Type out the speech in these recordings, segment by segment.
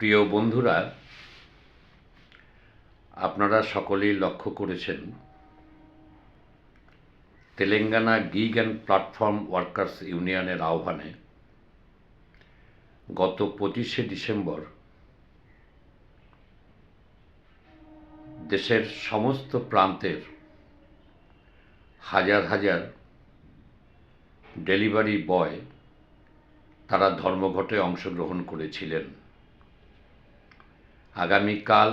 প্রিয় বন্ধুরা, আপনারা সকলেই লক্ষ্য করেছেন Telangana gig and platform workers ইউনিয়নের আহ্বানে গত 25শে ডিসেম্বর দেশের সমস্ত প্রান্তের হাজার হাজার ডেলিভারি বয় তারা ধর্মঘটে অংশগ্রহণ করেছিলেন। আগামীকাল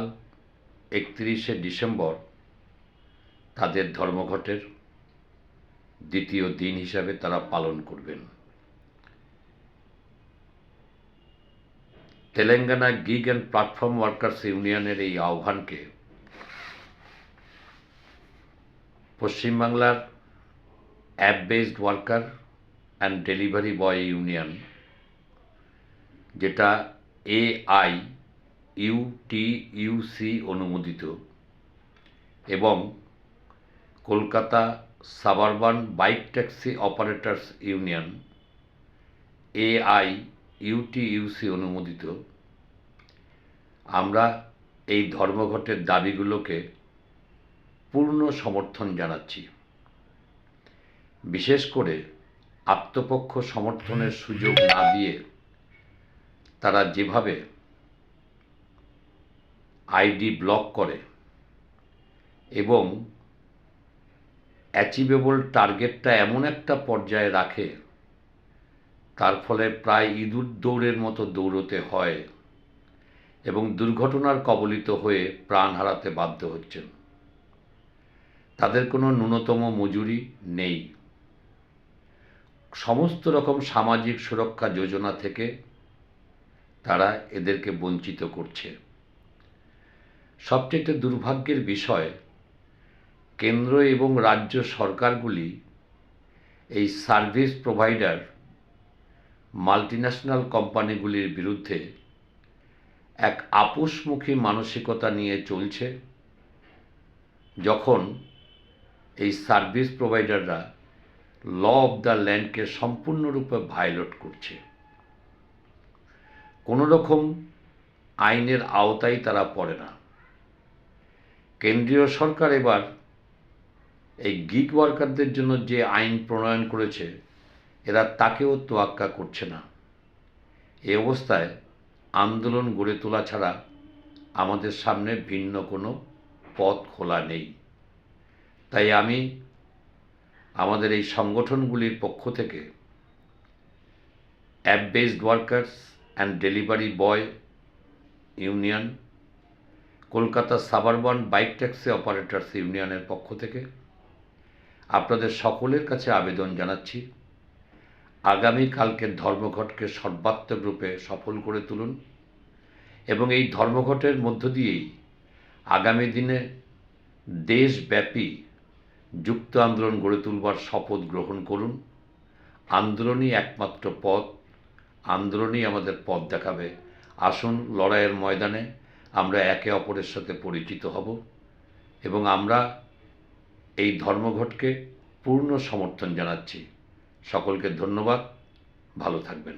31শে ডিসেম্বর তাদের ধর্মঘটের দ্বিতীয় দিন হিসাবে তারা পালন করবেন। Telangana gig and platform workers ইউনিয়নের এই আহ্বানকে পশ্চিমবাংলার app based worker and delivery boy union, যেটা AIUTUC অনুমোদিত, এবং Kolkata suburban bike taxi operators union AIUTUC অনুমোদিত, আমরা এই ধর্মঘটের দাবিগুলোকে পূর্ণ সমর্থন জানাচ্ছি। বিশেষ করে আত্মপক্ষ সমর্থনের সুযোগ না দিয়ে তারা যেভাবে আইডি ব্লক করে এবং অ্যাচিভেবল টার্গেটটা এমন একটা পর্যায়ে রাখে, তার ফলে প্রায় ইঁদুর দৌড়ের মতো দৌড়তে হয় এবং দুর্ঘটনার কবলিত হয়ে প্রাণ হারাতে বাধ্য হচ্ছেন। তাদের কোনো ন্যূনতম মজুরি নেই। সমস্ত রকম সামাজিক সুরক্ষা যোজনা থেকে তারা এদেরকে বঞ্চিত করছে। সবচেয়ে দুর্ভাগ্যের বিষয়, কেন্দ্র এবং রাজ্য সরকারগুলি এই সার্ভিস প্রোভাইডার মাল্টিন্যাশনাল কোম্পানিগুলির বিরুদ্ধে এক আপোষমুখী মানসিকতা নিয়ে চলছে, যখন এই সার্ভিস প্রোভাইডাররা ল অফ দ্য ল্যান্ডকে সম্পূর্ণরূপে ভায়োলেট করছে। কোনো রকম আইনের আওতায় তারা পড়ে না। কেন্দ্রীয় সরকার এবার এই গিগ ওয়ার্কারদের জন্য যে আইন প্রণয়ন করেছে, এরা তাকেও তোয়াক্কা করছে না। এই অবস্থায় আন্দোলন গড়ে তোলা ছাড়া আমাদের সামনে ভিন্ন কোনো পথ খোলা নেই। তাই আমি আমাদের এই সংগঠনগুলির পক্ষ থেকে app based workers and delivery boy union, Kolkata suburban bike taxi operators ইউনিয়নের পক্ষ থেকে আপনাদের সকলের কাছে আবেদন জানাচ্ছি, আগামীকালকের ধর্মঘটকে সর্বাত্মক রূপে সফল করে তুলুন এবং এই ধর্মঘটের মধ্য দিয়েই আগামী দিনে দেশব্যাপী যুক্ত আন্দোলন গড়ে তুলবার শপথ গ্রহণ করুন। আন্দোলনই একমাত্র পথ, আন্দোলনই আমাদের পথ দেখাবে। আসুন লড়াইয়ের ময়দানে আমরা একে অপরের সাথে পরিচিত হব এবং আমরা এই ধর্মঘটকে পূর্ণ সমর্থন জানাচ্ছি। সকলকে ধন্যবাদ, ভালো থাকবেন।